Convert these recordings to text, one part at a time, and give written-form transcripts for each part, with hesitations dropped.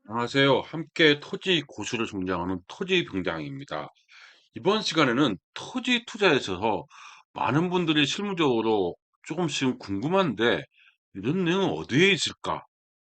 안녕하세요. 함께 토지 고수를 성장하는 토지병장입니다. 이번 시간에는 토지 투자에 있어서 많은 분들이 실무적으로 조금씩 궁금한데 이런 내용은 어디에 있을까?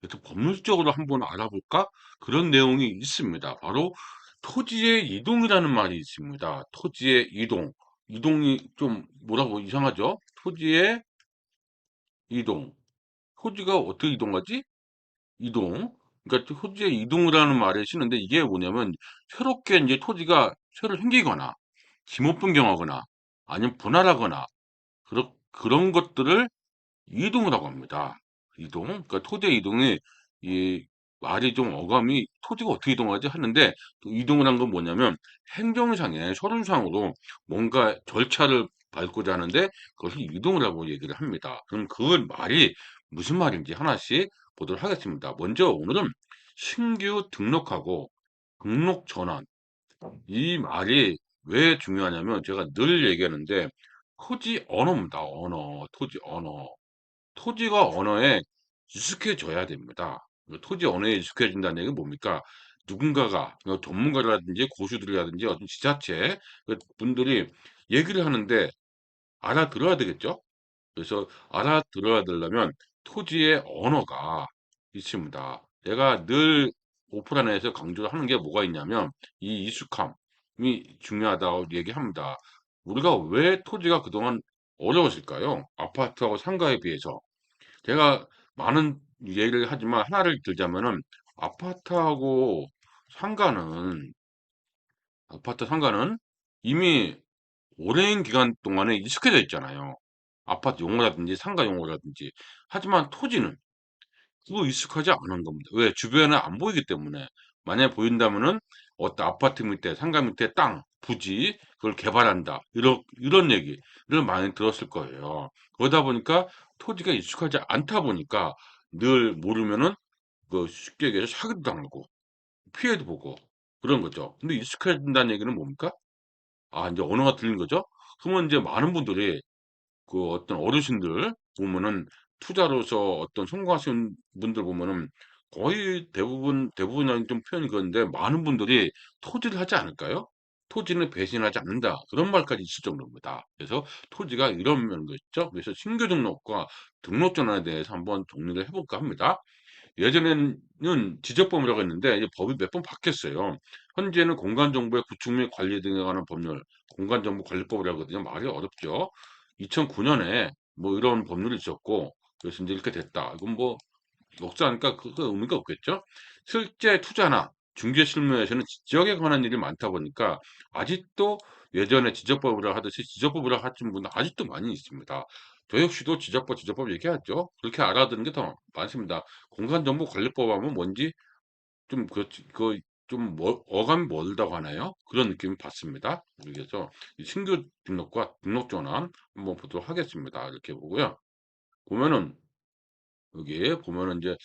그래서 법률적으로 한번 알아볼까? 그런 내용이 있습니다. 바로 토지의 이동이라는 말이 있습니다. 토지의 이동. 이동이 좀 뭐라고 이상하죠? 토지의 이동. 토지가 어떻게 이동하지? 이동. 그러니까 토지의 이동을 하는 말을 쓰는데 이게 뭐냐면 새롭게 이제 토지가 새로 생기거나 지목 변경하거나 아니면 분할하거나 그런 것들을 이동이라고 합니다. 이동. 그러니까 토지의 이동이 이 말이 좀 어감이 토지가 어떻게 이동하지 하는데 또 이동을 한 건 뭐냐면 행정상의 서류상으로 뭔가 절차를 밟고자 하는데 그것을 이동을 하고 얘기를 합니다. 그럼 그 말이 무슨 말인지 하나씩 보도록 하겠습니다. 먼저 오늘은 신규 등록하고 등록 전환. 이 말이 왜 중요하냐면 제가 늘 얘기하는데 토지 언어입니다. 언어, 토지 언어. 토지가 언어에 익숙해져야 됩니다. 토지 언어에 익숙해진다는 얘기는 뭡니까? 누군가가 전문가라든지 고수들이라든지 어떤 지자체 분들이 얘기를 하는데 알아들어야 되겠죠? 그래서 알아들어야 되려면 토지의 언어가 있습니다. 내가 늘 오프라인에서 강조를 하는 게 뭐가 있냐면 이 익숙함이 중요하다고 얘기합니다. 우리가 왜 토지가 그동안 어려웠을까요? 아파트하고 상가에 비해서. 제가 많은 얘기를 하지만 하나를 들자면은 아파트하고 상가는 아파트 상가는 이미 오랜 기간 동안에 익숙해져 있잖아요. 아파트 용어라든지 상가 용어라든지. 하지만 토지는 그거 익숙하지 않은 겁니다. 왜? 주변에 안 보이기 때문에. 만약에 보인다면은 어떤 아파트 밑에 상가 밑에 땅, 부지 그걸 개발한다. 이런 얘기를 많이 들었을 거예요. 그러다 보니까 토지가 익숙하지 않다 보니까 늘 모르면은 그 쉽게 얘기해서 사기도 당하고 피해도 보고 그런 거죠. 근데 익숙해진다는 얘기는 뭡니까? 아, 이제 언어가 들린 거죠? 그러면 이제 많은 분들이 그 어떤 어르신들 보면은 투자로서 어떤 성공하신 분들 보면은 거의 대부분이 아닌 좀 표현이 그런데 많은 분들이 토지를 하지 않을까요? 토지는 배신하지 않는다. 그런 말까지 있을 정도입니다. 그래서 토지가 이런 면도 있죠. 그래서 신규 등록과 등록 전환에 대해서 한번 정리를 해볼까 합니다. 예전에는 지적법이라고 했는데 이제 법이 몇 번 바뀌었어요. 현재는 공간정보의 구축 및 관리 등에 관한 법률, 공간정보관리법이라고 하거든요. 말이 어렵죠. 2009년에 뭐 이런 법률이 있었고 그래서 이제 이렇게 됐다. 이건 뭐 역사하니까 그 의미가 없겠죠. 실제 투자나 중개 실무에서는 지적에 관한 일이 많다 보니까 아직도 예전에 지적법이라 하듯이 지적법이라 하신 분들 아직도 많이 있습니다. 저 역시도 지적법 얘기하죠. 그렇게 알아두는 게 더 많습니다. 공간정보관리법 하면 뭔지 좀 그렇지, 좀 어감이 멀다고 하나요? 그런 느낌이 받습니다. 그래서 이 신규 등록과 등록 전환 한번 보도록 하겠습니다. 이렇게 보고요. 보면은 여기에 보면은 이제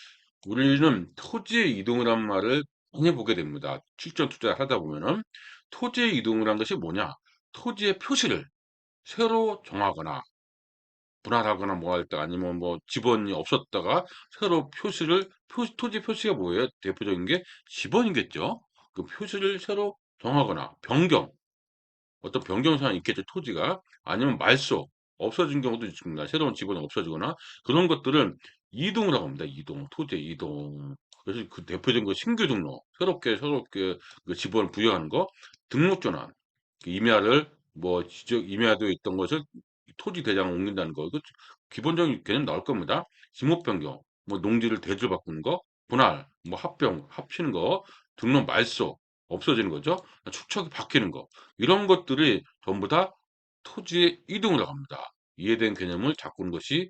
우리는 토지의 이동을 한 말을 많이 보게 됩니다. 실전 투자를 하다 보면은 토지의 이동을 한 것이 뭐냐? 토지의 표시를 새로 정하거나 분할하거나 뭐 할 때 아니면 뭐 지번이 없었다가 새로 토지 표시가 뭐예요? 대표적인 게 지번이겠죠. 그 표시를 새로 정하거나 변경, 어떤 변경 사항이 있겠죠, 토지가. 아니면 말소, 없어진 경우도 있습니다. 새로운 지번이 없어지거나 그런 것들은 이동을 하고 합니다. 이동, 토지의 이동. 그래서 그 대표적인 거 신규 등록, 새롭게 그 지번을 부여하는 거, 등록 전환, 그 임야를 뭐 임야도에 있던 것을 토지 대장을 옮긴다는 거, 이거 기본적인 개념 나올 겁니다. 지목 변경, 뭐 농지를 대지로 바꾸는 거, 분할, 뭐 합치는 거, 등록 말소, 없어지는 거죠. 축척이 바뀌는 거. 이런 것들이 전부 다 토지의 이동이라고 합니다. 이해된 개념을 바꾸는 것이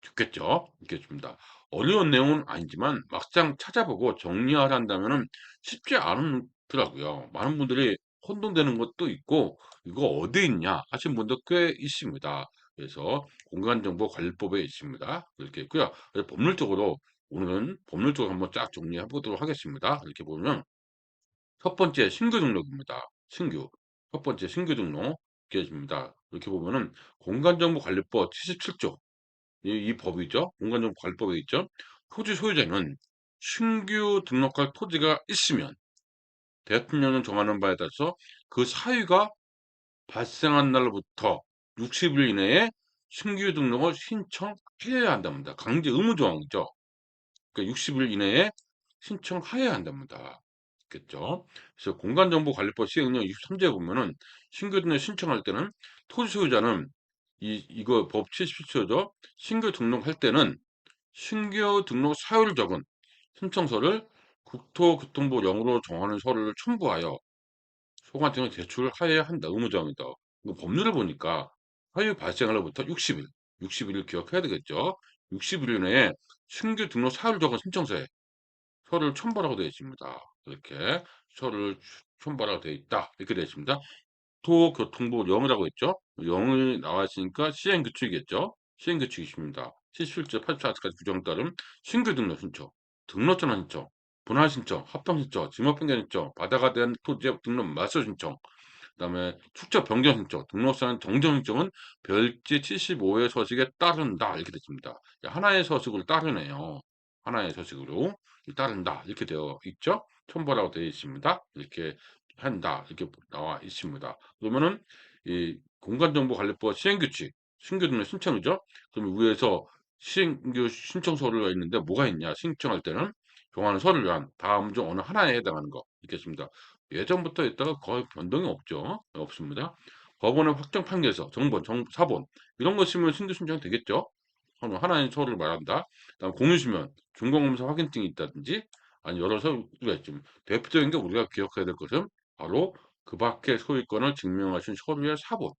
좋겠죠. 있겠습니다. 어려운 내용은 아니지만 막상 찾아보고 정리하려 한다면은 쉽지 않더라고요. 많은 분들이 혼돈되는 것도 있고 이거 어디 있냐 하신 분도 꽤 있습니다. 그래서 공간정보관리법에 있습니다. 이렇게 있고요. 그래서 법률적으로 오늘은 법률적으로 한번 쫙 정리해 보도록 하겠습니다. 이렇게 보면 첫 번째 신규 등록입니다. 신규. 첫 번째 신규 등록 되어집니다. 이렇게 보면은 공간정보관리법 77조 이 법이죠. 공간정보관리법에 있죠. 토지 소유자는 신규 등록할 토지가 있으면 대통령은 정하는 바에 따라서 그 사유가 발생한 날로부터 60일 이내에 신규 등록을 신청하여야 한답니다. 강제 의무 조항이죠. 그러니까 60일 이내에 신청하여야 한답니다. 겠죠. 그래서 공간정보관리법 시행령 23조에 보면은 신규 등록 신청할 때는 토지 소유자는 이거 법 77조죠. 신규 등록할 때는 신규 등록 사유를 적은 신청서를 국토교통부 영으로 정하는 서류를 첨부하여 소관청에 제출하여야 한다. 의무조항이다. 이거 법률을 보니까 사유 발생하로부터 60일, 60일을 기억해야 되겠죠. 60일 이내에 신규 등록 사유를 적은 신청서에 서류를 첨부하라고 되어 있습니다. 이렇게 서류를 첨부하라고 되어 있다. 이렇게 되어 있습니다. 도교통부 0이라고 했죠. 0이 나와 있으니까 시행규칙이겠죠. 시행규칙이 있습니다. 77조 84조까지 규정 따른 신규 등록 신청, 등록전환 신청, 분할 신청, 합병 신청, 지목변경 신청, 바다가 된 토지의 등록 말소 신청, 그다음에 축적 변경 신청, 등록상 정정 신청은 별지 75의 서식에 따른다 이렇게 됐습니다. 하나의 서식으로 따르네요. 하나의 서식으로 따른다 이렇게 되어 있죠. 첨부라고 되어 있습니다. 이렇게 한다 이렇게 나와 있습니다. 그러면은 이 공간정보관리법 시행규칙 신규 등록 신청이죠. 그럼 위에서 신규 신청서류가 있는데 뭐가 있냐? 신청할 때는 정하는 서류를 위한 다음 중 어느 하나에 해당하는 거 있겠습니다. 예전부터 있다가 거의 변동이 없죠. 없습니다. 법원의 확정 판결서, 정본, 사본 이런 거 쓰면 신규 신청 되겠죠. 그럼 하나의 서류를 말한다. 다음 공유시면 중공검사 확인증이 있다든지 아니 여러 서류가 있지만 대표적인 게 우리가 기억해야 될 것은 바로 그 밖의 소유권을 증명하신 서류의 사본.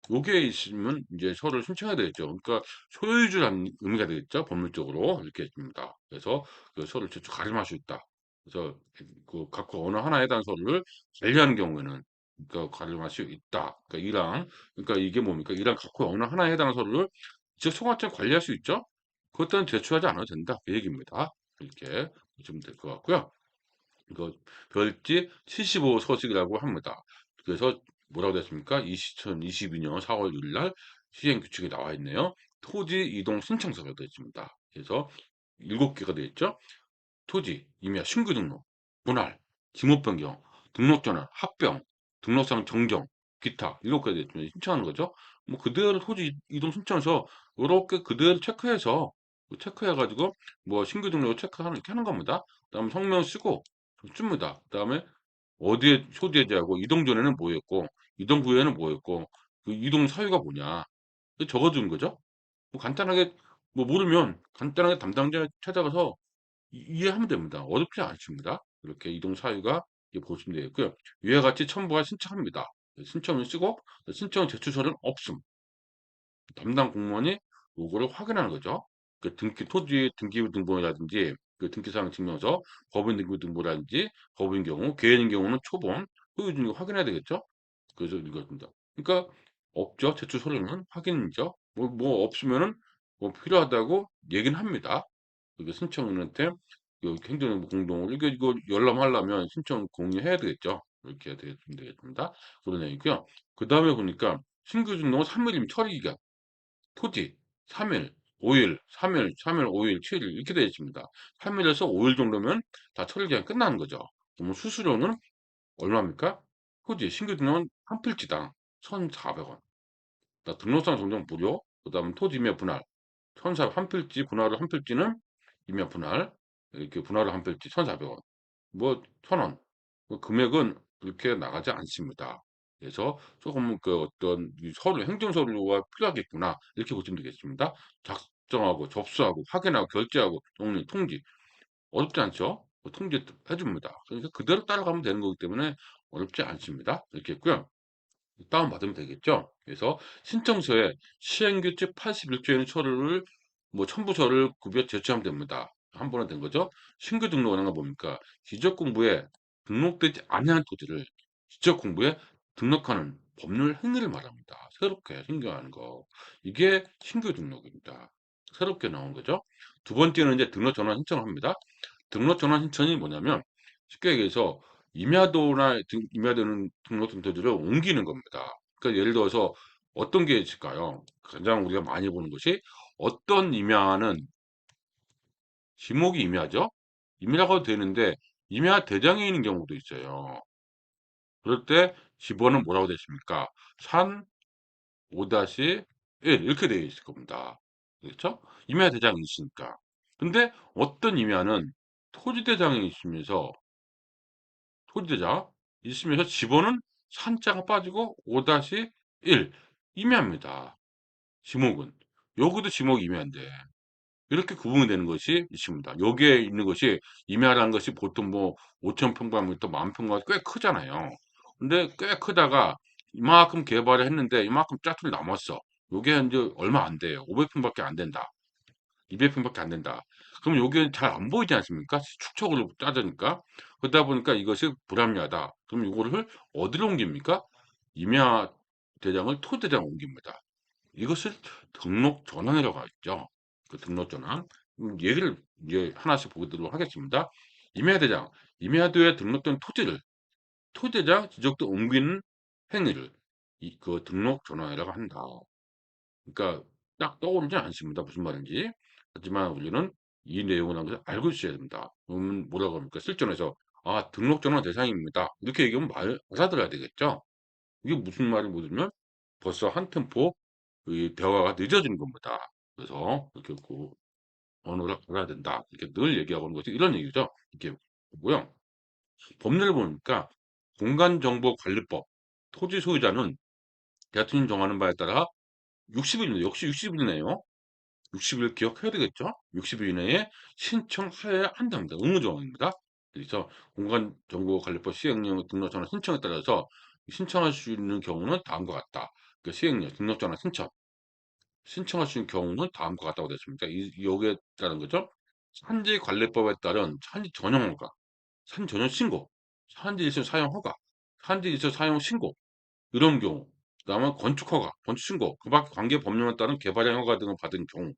요게 있으면 이제 서류를 신청해야 되겠죠. 그러니까 소유주라는 의미가 되겠죠. 법률적으로 이렇게 있습니다. 그래서 그 서류를 제출 가림할 수 있다. 그래서 그 각각 어느 하나에 해당 서류를 관리하는 경우에는 그러니까 가림할 수 있다. 그러니까 그러니까 이게 뭡니까? 이랑 각각 어느 하나에 해당하는 서류를 즉 소관청 관리할 수 있죠. 그것 또한 제출하지 않아도 된다. 그 얘기입니다. 이렇게 보시면 될 것 같고요. 이거 별지 75 서식이라고 합니다. 그래서 뭐라고 됐습니까? 2022년 4월 6일 날 시행 규칙이 나와 있네요. 토지 이동 신청서가 되어 있습니다. 그래서 7개가 되어 있죠. 토지, 임야, 신규 등록, 분할, 지목 변경, 등록 전환, 합병, 등록상 정정, 기타 7개 되어 있습니다. 신청하는 거죠. 뭐 그대로 토지 이동 신청서 이렇게 그대로 체크해가지고 뭐 신규 등록 체크하는 이렇게 하는 겁니다. 그다음에 성명 쓰고 줍니다. 그다음에 어디에 소재지하고 이동 전에는 뭐였고 이동 후에는 뭐였고 그 이동 사유가 뭐냐 적어주는 거죠. 뭐 간단하게 뭐 모르면 간단하게 담당자 찾아가서 이해하면 됩니다. 어렵지 않습니다. 이렇게 이동 사유가 보시면 되겠고요. 위와 같이 첨부와 신청합니다. 신청을 쓰고 신청 제출서는 없음. 담당 공무원이 요거를 확인하는 거죠. 그 토지 등기 등본이라든지 그 등기사항 증명서, 법인 등기 등본이라든지 법인 경우, 개인인 경우는 초본, 소유 중에 확인해야 되겠죠. 그래서 이겁니다. 그러니까 없죠. 제출 서류는 확인이죠. 뭐 없으면은 뭐 필요하다고 얘기는 합니다. 그 신청인한테 행정정보 공동으로 이거 열람하려면 신청 공유해야 되겠죠. 이렇게 되겠습니다. 그런 얘기고요. 그 다음에 보니까 신규 등록은 3일이면 처리기간. 토지 3일, 5일, 3일, 3일, 5일, 7일 이렇게 되어 있습니다. 3일에서 5일 정도면 다 처리 기간 끝나는 거죠. 그러면 수수료는 얼마입니까? 토지 신규 등록은 한 필지당 1,400원. 등록상 정정 무료. 그다음 토지 임야 분할 1,400 한 필지 분할을 한 필지는 임야 분할 이렇게 분할을 한 필지 1,400원. 뭐 1,000원. 그 금액은 그렇게 나가지 않습니다. 그래서 조금 그 어떤 서류, 행정서류가 필요하겠구나. 이렇게 보시면 되겠습니다. 작성하고, 접수하고, 확인하고, 결제하고, 통지. 어렵지 않죠? 통지 해줍니다. 그러니까 그대로 따라가면 되는 거기 때문에 어렵지 않습니다. 이렇게 했고요. 다운받으면 되겠죠? 그래서 신청서에 시행규칙 81조에는 서류를 뭐 첨부서를 구비해 제출하면 됩니다. 한 번에 된 거죠. 신규 등록하는 거 뭡니까? 지적공부에 등록되지 않은 토지를 지적공부에 등록하는 법률 행위를 말합니다. 새롭게 신규하는 거. 이게 신규 등록입니다. 새롭게 나온 거죠. 두 번째는 이제 등록 전환 신청을 합니다. 등록 전환 신청이 뭐냐면 쉽게 얘기해서 임야도나 임야되는 등록된 토지를 옮기는 겁니다. 그러니까 예를 들어서 어떤 게 있을까요? 가장 우리가 많이 보는 것이 어떤 임야는 지목이 임야죠. 임야라고 해도 되는데 임야 대장에 있는 경우도 있어요. 그럴 때 지번은 뭐라고 되십니까? 산 5-1 이렇게 되어 있을 겁니다. 그렇죠? 임야 대장이 있으니까. 근데 어떤 임야는 토지대장이 있으면서 토지대장 있으면서 지번은 산자가 빠지고 5-1 임야입니다. 지목은. 여기도 지목 임야인데 이렇게 구분이 되는 것이 있습니다. 여기에 있는 것이 임야라는 것이 보통 뭐 5,000평방미터, 10,000평방 꽤 크잖아요. 근데 꽤 크다가 이만큼 개발을 했는데 이만큼 짜투리 남았어. 요게 이제 얼마 안 돼요. 500평밖에 안 된다. 200평밖에 안 된다. 그럼 요게 잘 안 보이지 않습니까? 축척으로 따지니까. 그러다 보니까 이것이 불합리하다. 그럼 요거를 어디로 옮깁니까? 임야 대장을 토대장 옮깁니다. 이것을 등록 전환이라고 하죠. 그 등록 전환. 예를 이제 하나씩 보도록 하겠습니다. 임야대장, 임야도에 등록된 토지를 토지대장 지적도 옮기는 행위를 그 등록 전환이라고 한다. 그러니까 딱 떠오르지 않습니다. 무슨 말인지. 하지만 우리는 이 내용을 한번 알고 있어야 됩니다. 그러면 뭐라고 합니까? 실전에서 아 등록 전환 대상입니다. 이렇게 얘기하면 알아들어야 되겠죠. 이게 무슨 말을 모르면 벌써 한 템포 이 대화가 늦어지는 겁니다. 그래서 이렇게 그 언어를 알아야 된다. 이렇게 늘 얘기하고 있는 것이 이런 얘기죠. 이렇게 보고요. 법률을 보니까 공간정보관리법 토지 소유자는 대통령이 정하는 바에 따라 60일 역시 60일이네요. 60일 기억해야 되겠죠? 60일 이내에 신청하여야 한답니다. 의무조항입니다. 그래서 공간정보관리법 시행령 등록전환 신청에 따라서 신청할 수 있는 경우는 다음과 같다. 그 시행령 등록전환 신청할 수 있는 경우는 다음과 같다고 되어 있습니다. 여기에 따른 거죠. 산지관리법에 따른 산지 전용 허가, 산지 전용 신고, 산지 일수 사용 허가, 산지 일수 사용 신고 이런 경우, 그다음에 건축 허가, 건축 신고, 그밖 관계 법령에 따른 개발형 허가 등을 받은 경우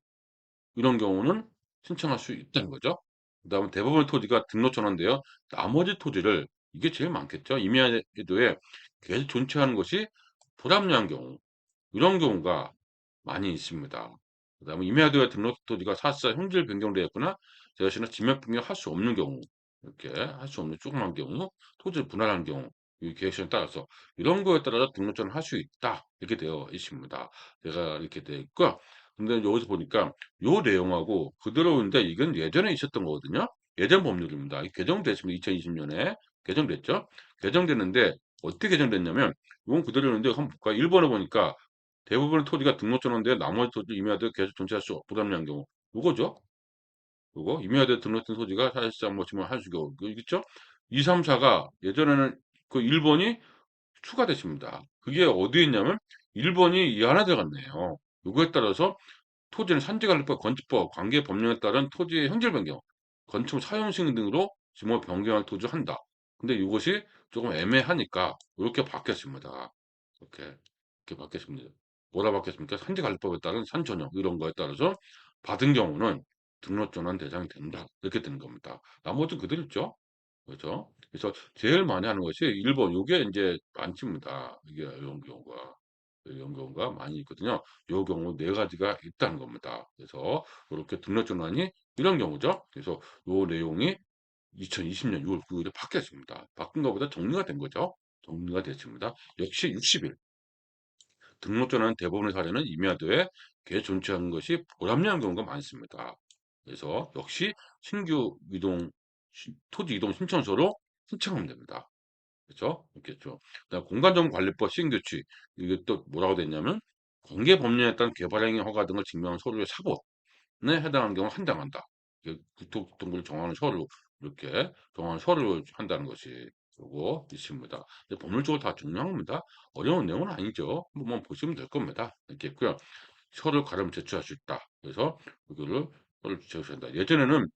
이런 경우는 신청할 수 있다는 거죠. 그다음에 대부분의 토지가 등록 전환되어 나머지 토지를 이게 제일 많겠죠. 임야도에 계속 존치하는 것이 불합리한 경우 이런 경우가 많이 있습니다. 그다음에 임야도에 등록 토지가 사실상 형질 변경되었거나 대신에 지명 변경할 수 없는 경우 이렇게 할 수 없는 조그만 경우 토지를 분할한 경우 이 계획서에 따라서 이런 거에 따라서 등록전을 할 수 있다 이렇게 되어 있습니다. 제가 이렇게 되어 있고 근데 여기서 보니까 요 내용하고 그대로인데 이건 예전에 있었던 거거든요. 예전 법률입니다. 개정됐습니다. 2020년에 개정됐죠. 개정됐는데 어떻게 개정됐냐면 이건 그대로인데 한번 볼까요? 1번에 보니까 대부분의 토지가 등록전환돼 나머지 토지 임야도에 계속 존재할 수 불합리한 경우 요거죠. 요거 임야도에 등록된 토지가 사실상 뭐 지금 할 수가 있겠죠. 2, 3, 4가 예전에는 그 1번이 추가됐습니다. 그게 어디에 있냐면 1번이 이 안에 들어갔네요. 요거에 따라서 토지는 산지관리법, 건축법, 관계 법령에 따른 토지의 형질 변경, 건축 사용 승인 등으로 지목 변경할 토지를 한다. 근데 이것이 조금 애매하니까 이렇게 바뀌었습니다. 이렇게 바뀌었습니다. 뭐라 바뀌었습니까? 산지관리법에 따른 산전용 이런 거에 따라서 받은 경우는 등록 전환 대상이 된다. 이렇게 되는 겁니다. 나머지는 그대로 있죠. 그렇죠? 그래서 제일 많이 하는 것이 1번 요게 인제 많습니다. 이게 이런 경우가 많이 있거든요. 요 경우 4 가지가 있다는 겁니다. 그래서 요렇게 등록 전환이 이런 경우죠. 그래서 요 내용이 2020년 6월 9 일에 바뀌었습니다. 바뀐 것보다 정리가 된 거죠. 정리가 됐습니다. 역시 60일 등록 전환 대부분의 사례는 임야도에 개존치하는 것이 불합리한 경우가 많습니다. 그래서 역시 신규 이동 토지 이동 신청서로 신청하면 됩니다. 그렇죠? 있겠죠. 그다음 공간정보관리법 시행규칙 이게 또 뭐라고 됐냐면 관계 법령에 따른 개발행위 허가 등을 증명한 서류의 사본에 해당하는 경우 한정한다. 국토교통부를 정하는 서류 이렇게 정하는 서류를 한다는 것이 요거 있습니다. 근데 법률적으로 다 중요한 겁니다. 어려운 내용은 아니죠. 한번 보시면 될 겁니다. 이렇게 있고요. 서류 가름 제출할 수 있다. 그래서 이거를 서류 제출한다. 예전에는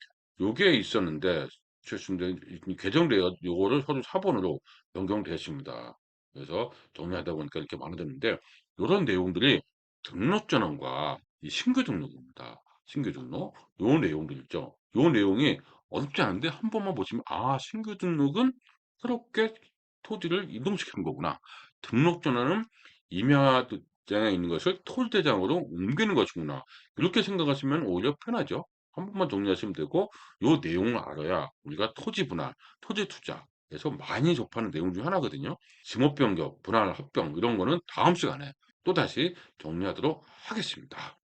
요게 있었는데 최순대 개정돼요. 요거를 서류 사본으로 변경됐습니다. 그래서 정리하다 보니까 이렇게 많아졌는데 요런 내용들이 등록 전환과 이 신규 등록입니다. 신규 등록 요 내용들 있죠. 요 내용이 어렵지 않은데 한 번만 보시면 아 신규 등록은 새롭게 토지를 이동시키는 거구나. 등록 전환은 임야장에 있는 것을 토지대장으로 옮기는 것이구나. 이렇게 생각하시면 오히려 편하죠. 한 번만 정리하시면 되고 요 내용을 알아야 우리가 토지 분할, 토지 투자에서 많이 접하는 내용 중 하나거든요. 지목 변경, 분할, 합병 이런 거는 다음 시간에 또다시 정리하도록 하겠습니다.